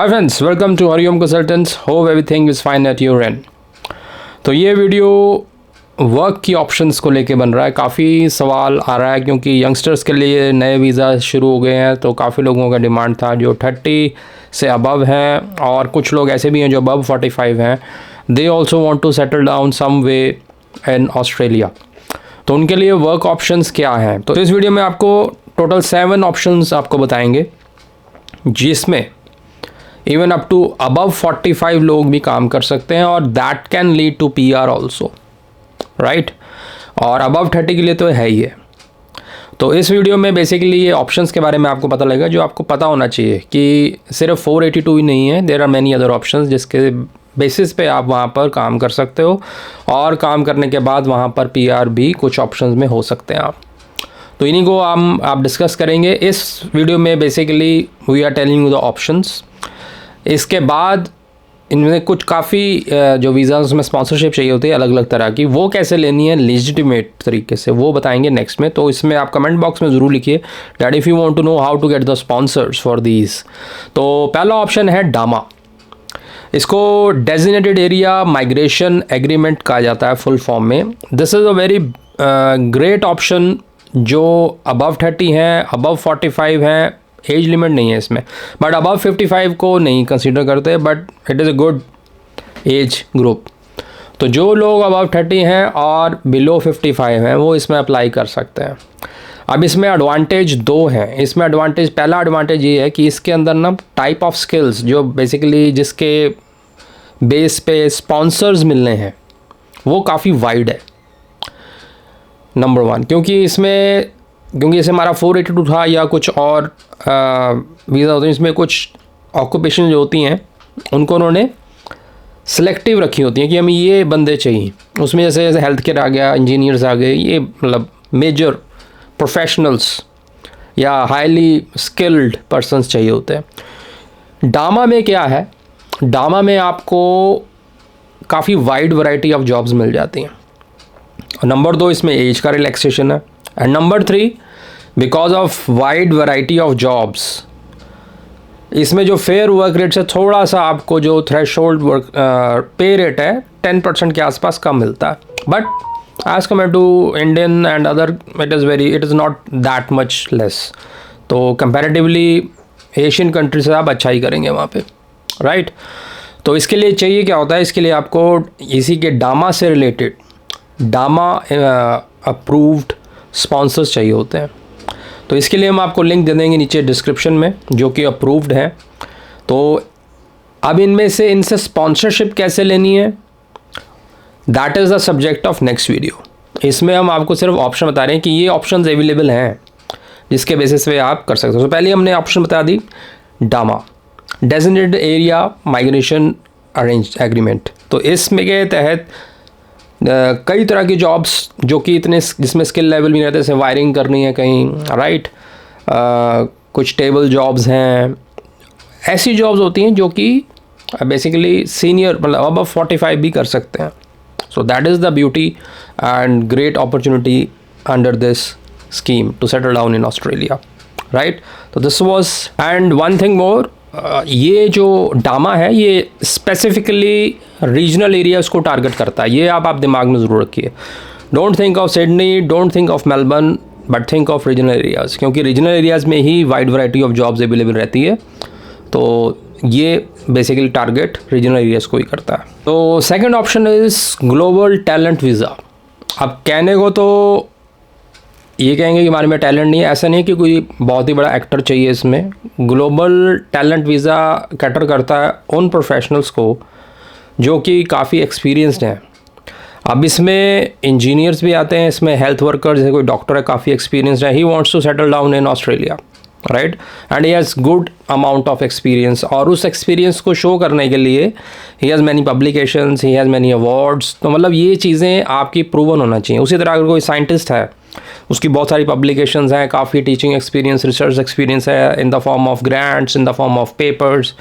Hi friends, welcome to Hariom consultants. Hope everything is fine at your end. तो ये video work की options को लेके बन रहा है। काफ़ी सवाल आ रहा है क्योंकि यंगस्टर्स के लिए नए वीज़ा शुरू हो गए हैं, तो काफ़ी लोगों का डिमांड था जो 30 से अबव हैं, और कुछ लोग ऐसे भी हैं जो अबव 45 हैं। They also want to settle down some way in Australia. तो उनके लिए वर्क ऑप्शंस क्या हैं, तो इस वीडियो में आपको टोटल 7 ऑप्शंस आपको बताएंगे, जिसमें इवन अप टू अबव 45 लोग भी काम कर सकते हैं, और that can lead to PR also, right. और अबव 30 के लिए तो है ही है। तो इस वीडियो में बेसिकली ये ऑप्शंस के बारे में आपको पता लगेगा, जो आपको पता होना चाहिए कि सिर्फ 482 ही नहीं है, there are many other options जिसके बेसिस पे आप वहाँ पर काम कर सकते हो, और काम करने के बाद वहाँ पर PR भी कुछ ऑप्शंस में हो सकते हैं आप। तो इन्हीं को आप डिस्कस करेंगे इस वीडियो में। Basically we are telling you the options. इसके बाद इनमें कुछ काफ़ी जो वीज़ाज़ में स्पॉन्सरशिप चाहिए होती है अलग अलग तरह की, वो कैसे लेनी है लेजिटिमेट तरीके से, वो बताएंगे नेक्स्ट में। तो इसमें आप कमेंट बॉक्स में ज़रूर लिखिए that if you want to know how to get the sponsors for these. तो पहला ऑप्शन है डामा। इसको डेजिग्नेटेड एरिया माइग्रेशन एग्रीमेंट कहा जाता है फुल फॉर्म में। This is a very great option. जो अबव 30 हैं, अबव 45 हैं, एज लिमिट नहीं है इसमें, बट अबव 55 को नहीं कंसीडर करते, but it is a good age group. तो जो लोग अबव 30 हैं और बिलो 55 हैं वो इसमें अप्लाई कर सकते हैं। अब इसमें एडवांटेज 2 हैं। इसमें एडवांटेज, पहला एडवांटेज ये है कि इसके अंदर ना टाइप ऑफ स्किल्स जो बेसिकली जिसके बेस पे स्पॉन्सर्स मिलने हैं वो काफ़ी वाइड है, नंबर 1। क्योंकि जैसे हमारा 482 था या कुछ और वीज़ा होते हैं, इसमें कुछ ऑक्यूपेशन जो होती हैं उनको उन्होंने सिलेक्टिव रखी होती हैं कि हमें ये बंदे चाहिए। उसमें जैसे हेल्थ केयर आ गया, इंजीनियर्स आ गए, ये मतलब मेजर प्रोफेशनल्स या हाईली स्किल्ड पर्सनस चाहिए होते हैं। डामा में क्या है, डामा में आपको काफ़ी वाइड वैरायटी ऑफ जॉब्स मिल जाती हैं। नंबर 2, इसमें एज का रिलैक्सेशन है। And number 3, because of wide variety of jobs, इसमें जो फेयर वर्क रेट से थोड़ा सा आपको जो थ्रेशोल्ड वर्क पे रेट है 10% के आसपास कम मिलता है, but as compare to Indian and other it is not that much less. तो कंपैरेटिवली एशियन कंट्री से आप अच्छा ही करेंगे वहाँ पे, राइट। तो इसके लिए चाहिए क्या होता है, इसके लिए आपको इसी के डामा से रिलेटेड डामा अप्रूव्ड स्पॉन्सर्स चाहिए होते हैं। तो इसके लिए हम आपको लिंक दे देंगे नीचे डिस्क्रिप्शन में, जो कि अप्रूव्ड है। तो अब इनसे स्पॉन्सरशिप कैसे लेनी है, that is the subject of next video. इसमें हम आपको सिर्फ ऑप्शन बता रहे हैं कि ये ऑप्शंस अवेलेबल हैं जिसके बेसिस पे आप कर सकते हो। तो पहले हमने ऑप्शन बता दी DAMA, designated area migration arrange agreement. तो इसमें के तहत कई तरह की जॉब्स जो कि जिसमें स्किल लेवल भी नहीं रहते, जैसे वायरिंग करनी है कहीं, राइट। कुछ टेबल जॉब्स हैं, ऐसी जॉब्स होती हैं जो कि बेसिकली सीनियर मतलब अब 45 भी कर सकते हैं। So that is the beauty and great opportunity under this scheme to settle down in Australia, right. तो this was and one thing more, ये जो डामा है ये स्पेसिफिकली रीजनल एरियाज़ को टारगेट करता है। ये आप दिमाग में ज़रूर रखिए। Don't think of Sydney, don't think of Melbourne, but think of regional areas, क्योंकि रीजनल एरियाज़ में ही wide variety of jobs available रहती है। तो ये बेसिकली टारगेट रीजनल एरियाज़ को ही करता है। तो second option is global talent visa. अब कहने को तो ये कहेंगे कि हमारे में टैलेंट नहीं है, ऐसा नहीं कि कोई बहुत ही बड़ा एक्टर चाहिए इसमें। ग्लोबल टैलेंट वीज़ा कैटर करता है उन प्रोफेशनल्स को जो कि काफ़ी एक्सपीरियंस्ड हैं। अब इसमें इंजीनियर्स भी आते हैं, इसमें हेल्थ वर्कर, जैसे कोई डॉक्टर है काफ़ी एक्सपीरियंस्ड है, he wants to settle down in Australia, right, and he has good amount of experience, और उस एक्सपीरियंस को शो करने के लिए he has many publications, he has many awards. तो मतलब ये चीज़ें आपकी प्रूवन होना चाहिए। उसी तरह अगर कोई साइंटिस्ट है, उसकी बहुत सारी पब्लिकेशंस हैं, काफ़ी टीचिंग एक्सपीरियंस, रिसर्च एक्सपीरियंस है in the form of grants, in the form of papers.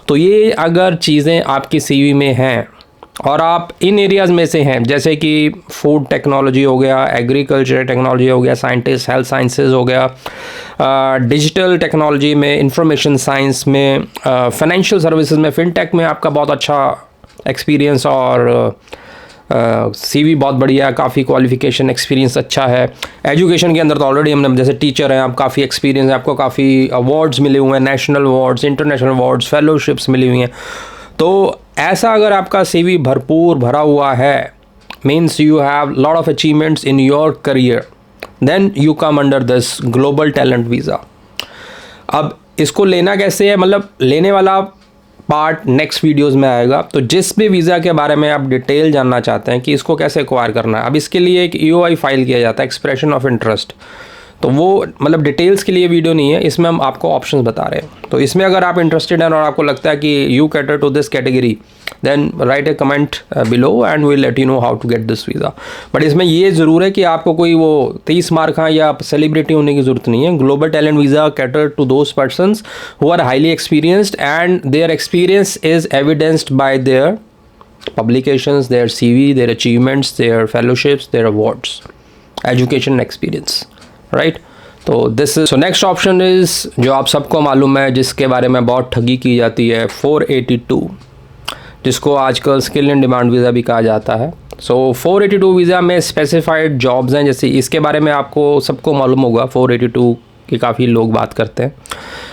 तो ये अगर चीज़ें आपकी CV में हैं और आप इन एरियाज़ में से हैं, जैसे कि फूड टेक्नोलॉजी हो गया, एग्रीकल्चर टेक्नोलॉजी हो गया, साइंटिस्ट हेल्थ साइंसेज हो गया, डिजिटल टेक्नोलॉजी में, इंफॉर्मेशन साइंस में, फाइनेंशियल सर्विसेज में, फिनटेक में आपका बहुत अच्छा एक्सपीरियंस और सीवी बहुत बढ़िया, काफ़ी क्वालिफिकेशन एक्सपीरियंस अच्छा है। एजुकेशन के अंदर तो ऑलरेडी हमने, जैसे टीचर हैं आप, काफ़ी एक्सपीरियंस है आपको, काफ़ी अवार्ड्स मिले हुए हैं, national awards, international awards, fellowships मिली हुई हैं। तो ऐसा अगर आपका सीवी भरपूर भरा हुआ है, means you have lot of achievements in your career, then you come under this global talent visa. अब इसको लेना कैसे है, मतलब लेने वाला पार्ट नेक्स्ट वीडियोस में आएगा। तो जिस भी वीज़ा के बारे में आप डिटेल जानना चाहते हैं कि इसको कैसे एक्वायर करना है, अब इसके लिए एक EOI फाइल किया जाता है, एक्सप्रेशन ऑफ इंटरेस्ट। तो वो मतलब डिटेल्स के लिए वीडियो नहीं है, इसमें हम आपको ऑप्शंस बता रहे हैं। तो इसमें अगर आप इंटरेस्टेड हैं और आपको लगता है कि you cater to this category, then write a comment below and we let you know how to get this visa. But इसमें ये ज़रूर है कि आपको कोई वो 30 मार्क या सेलिब्रिटी होने की ज़रूरत नहीं है। Global talent visa cater to those persons who are highly experienced and their experience is evidenced by their publications, their CV, their achievements, their fellowships, their awards, education experience, right? तो this is, so next option is जो आप सबको मालूम है, जिसके बारे में बहुत ठगी की जाती है, 482, जिसको आजकल स्किल इन डिमांड वीज़ा भी कहा जाता है। सो 482 वीज़ा में स्पेसिफाइड जॉब्स हैं, जैसे इसके बारे में आपको सबको मालूम होगा, 482 की काफ़ी लोग बात करते हैं।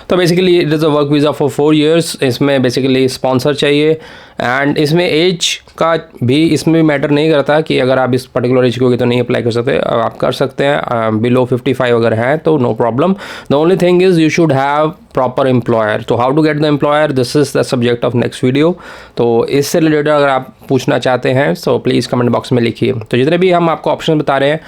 तो basically it is a work visa for 4 years। इसमें बेसिकली स्पॉन्सर चाहिए एंड इसमें एज का भी इसमें भी मैटर नहीं करता कि अगर आप इस पर्टिकुलर एज के होगी तो नहीं अप्लाई कर सकते, आप कर सकते हैं। बिलो 55 अगर हैं तो no problem. The only thing is you should have proper employer. तो how to get the employer, this is the subject of next video. तो इससे रिलेटेड अगर आप पूछना चाहते हैं सो प्लीज़ कमेंट बॉक्स में लिखिए। तो जितने भी हम आपको ऑप्शन बता रहे हैं,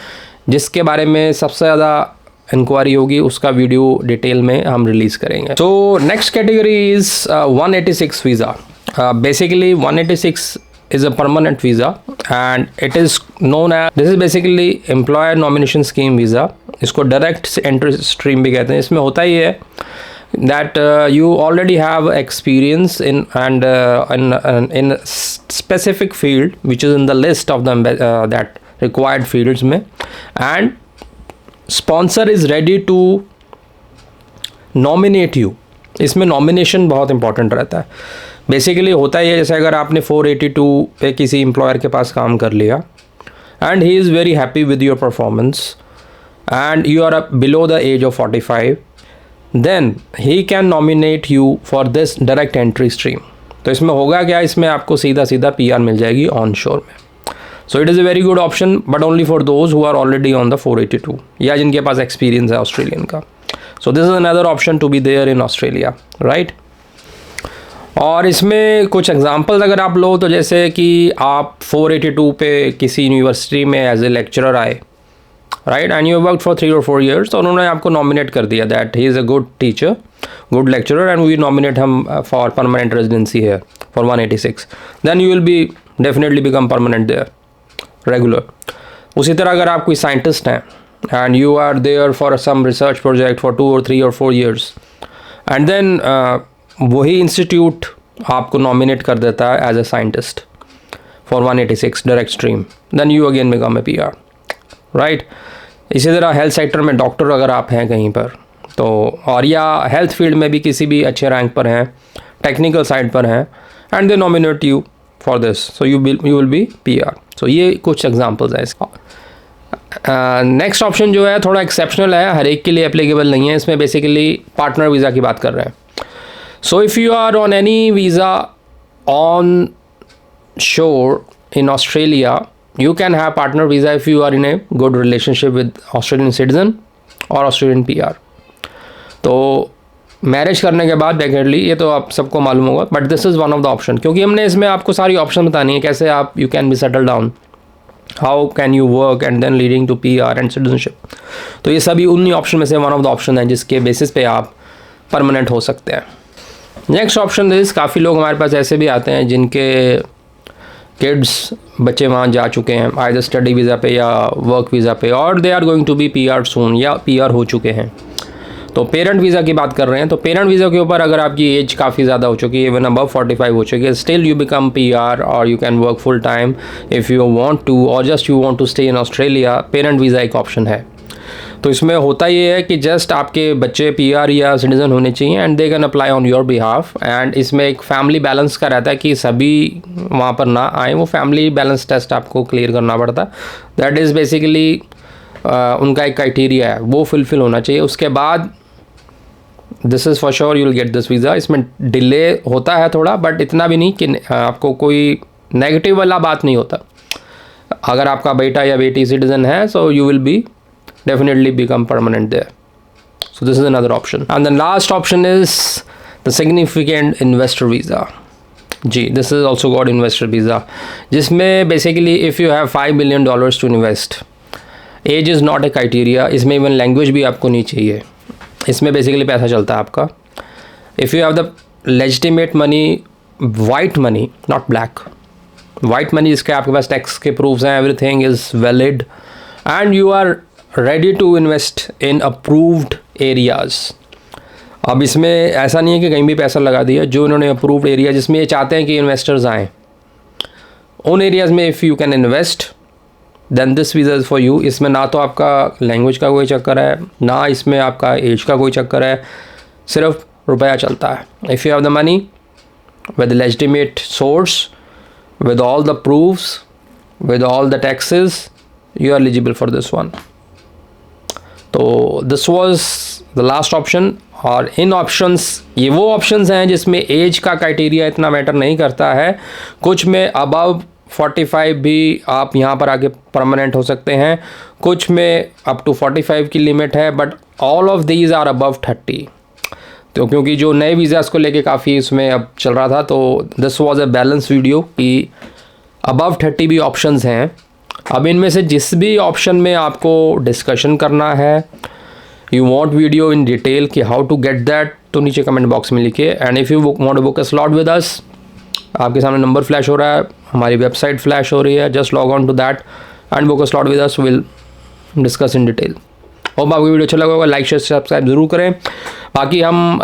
जिसके बारे में सबसे ज़्यादा इंक्वायरी होगी, उसका वीडियो डिटेल में हम रिलीज़ करेंगे। तो next category is 186 visa. Basically 186 is a permanent visa and it is known as, this is basically employer nomination scheme visa। इसको direct entry stream भी कहते हैं। इसमें होता ही है that you already have experience in and in specific field which is in the list of the that required fields में, and sponsor is ready to nominate you। इसमें nomination बहुत important रहता है। बेसिकली होता ही है, जैसे अगर आपने 482 पे किसी एम्प्लॉयर के पास काम कर लिया and he is very happy with your performance and you are below the age of 45, then he can nominate you for this direct entry stream. तो इसमें होगा क्या, इसमें आपको सीधा सीधा PR मिल जाएगी ऑन शोर में। So it is a very good option but only for those who are already on the 482 या जिनके पास एक्सपीरियंस है ऑस्ट्रेलियन का। So this is another option to be there in Australia, right. और इसमें कुछ examples अगर आप लो तो जैसे कि आप 482 पे किसी यूनिवर्सिटी में एज ए लेक्चरर आए, right, and you work for 3 or 4 years, तो उन्होंने आपको नॉमिनेट कर दिया that he is a good teacher, good lecturer and we nominate him for permanent residency है for 186, then you will be definitely become permanent there, regular. उसी तरह अगर आप कोई साइंटिस्ट हैं and you are there for some research project for 2 or 3 or 4 years and then वही institute आपको nominate कर देता है as a scientist for 186 direct stream, then you again become a PR, right. इसी तरह हेल्थ सेक्टर में doctor अगर आप हैं कहीं पर तो, और या हेल्थ फील्ड में भी किसी भी अच्छे रैंक पर हैं, टेक्निकल साइड पर हैं and they nominate you for this, so you will B PR। सो ये कुछ एग्जांपल्स हैं इसका। नेक्स्ट ऑप्शन जो है थोड़ा एक्सेप्शनल है, हर एक के लिए एप्लीकेबल नहीं है। इसमें बेसिकली पार्टनर वीज़ा की बात कर रहे हैं। So if you are on any visa on shore in Australia, you can have partner visa if you are in a good relationship with Australian citizen or Australian PR। तो marriage करने के बाद definitely, ये तो आप सबको मालूम होगा, but this is one of the option, क्योंकि हमने इसमें आपको सारी ऑप्शन बतानी है कैसे आप you can be settle down, how can you work and then leading to PR and citizenship. तो ये सभी उन्हीं ऑप्शन में से वन ऑफ द ऑप्शन है जिसके बेसिस पे आप परमानेंट हो सकते हैं। नेक्स्ट ऑप्शन इज़, काफ़ी लोग हमारे पास ऐसे भी आते हैं जिनके किड्स बच्चे वहाँ जा चुके हैं आइदर स्टडी वीज़ा पे या वर्क वीज़ा पे, और they are going to be PR soon या PR हो चुके हैं। तो पेरेंट वीज़ा की बात कर रहे हैं, तो पेरेंट वीज़ा के ऊपर अगर आपकी एज काफ़ी ज़्यादा हो चुकी है, इवन अबव 45 हो चुकी है, स्टिल यू बिकम PR और you can work full time if you want to, और just you want to stay in Australia, parent visa एक ऑप्शन है। तो इसमें होता ये है कि जस्ट आपके बच्चे PR या सिटीज़न होने चाहिए and they can apply on your behalf. And इसमें एक फैमिली बैलेंस का रहता है कि सभी वहाँ पर ना आए, वो फैमिली बैलेंस टेस्ट आपको क्लियर करना पड़ता है। दैट इज़ बेसिकली उनका एक क्राइटेरिया है, वो फुलफ़िल होना चाहिए। उसके बाद this is for sure you will get this visa. इसमें डिले होता है थोड़ा, बट इतना भी नहीं कि आपको कोई नेगेटिव वाला बात नहीं होता। अगर आपका बेटा या बेटी सिटीज़न है, so you will B definitely become permanent there. So this is another option. And the last option is the significant investor visa. जी, this is also called investor visa, जिसमें basically if you have $5 million to invest, age is not a criteria. इसमें even language भी आपको नहीं चाहिए। इसमें basically पैसा चलता है आपका। If you have the legitimate money, white money, not black, white money जिसके आपके पास टैक्स के प्रूफ्स हैं, everything is valid and you are ready to invest in approved areas. अब इसमें ऐसा नहीं है कि कहीं भी पैसा लगा दिया, जो इन्होंने अप्रूव्ड एरिया जिसमें ये चाहते हैं कि इन्वेस्टर्स आएँ, उन एरियाज़ में if you can invest then this visa is for you. इसमें ना तो आपका लैंग्वेज का कोई चक्कर है, ना इसमें आपका एज का कोई चक्कर है, सिर्फ रुपया चलता है। If you have the money with legitimate source, with all the proofs, with all the taxes, you are eligible for this one. तो this was the last option. और इन ऑप्शंस, ये वो ऑप्शंस हैं जिसमें एज का क्राइटेरिया इतना matter नहीं करता है। कुछ में अबव 45 भी आप यहाँ पर आके परमानेंट हो सकते हैं, कुछ में अप टू 45 की लिमिट है, but all of these are above 30। तो क्योंकि जो नए वीज़ाज़ को लेके काफ़ी इसमें अब चल रहा था, तो this was a balance video कि अबव 30 भी ऑप्शंस हैं। अब इनमें से जिस भी ऑप्शन में आपको डिस्कशन करना है, you want video in detail कि हाउ टू गेट दैट, तो नीचे कमेंट बॉक्स में लिखिए। And if you want to book a slot with us, आपके सामने नंबर फ्लैश हो रहा है, हमारी वेबसाइट फ्लैश हो रही है, just log on to that and book a slot with us, will discuss in detail. Hope आपको वीडियो अच्छा लगा होगा, लाइक शेयर सब्सक्राइब ज़रूर करें। बाकी हम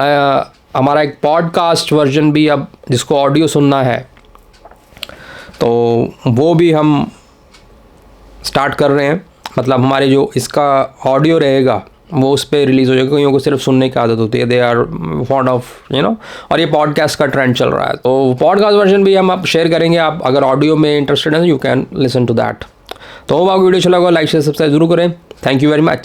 हमारा एक पॉडकास्ट वर्जन भी, अब जिसको ऑडियो सुनना है, तो वो भी हम स्टार्ट कर रहे हैं। मतलब हमारे जो इसका ऑडियो रहेगा वो उस पर रिलीज़ हो जाएगा। कईयों को सिर्फ सुनने की आदत होती है, दे आर फॉन्ड ऑफ और ये पॉडकास्ट का ट्रेंड चल रहा है, तो पॉडकास्ट वर्जन भी हम आप शेयर करेंगे। आप अगर ऑडियो में इंटरेस्टेड हैं, you can listen to that. तो होप आपको वीडियो अच्छा लगा, लाइक शेयर सब्सक्राइब जरूर करें। Thank you very much.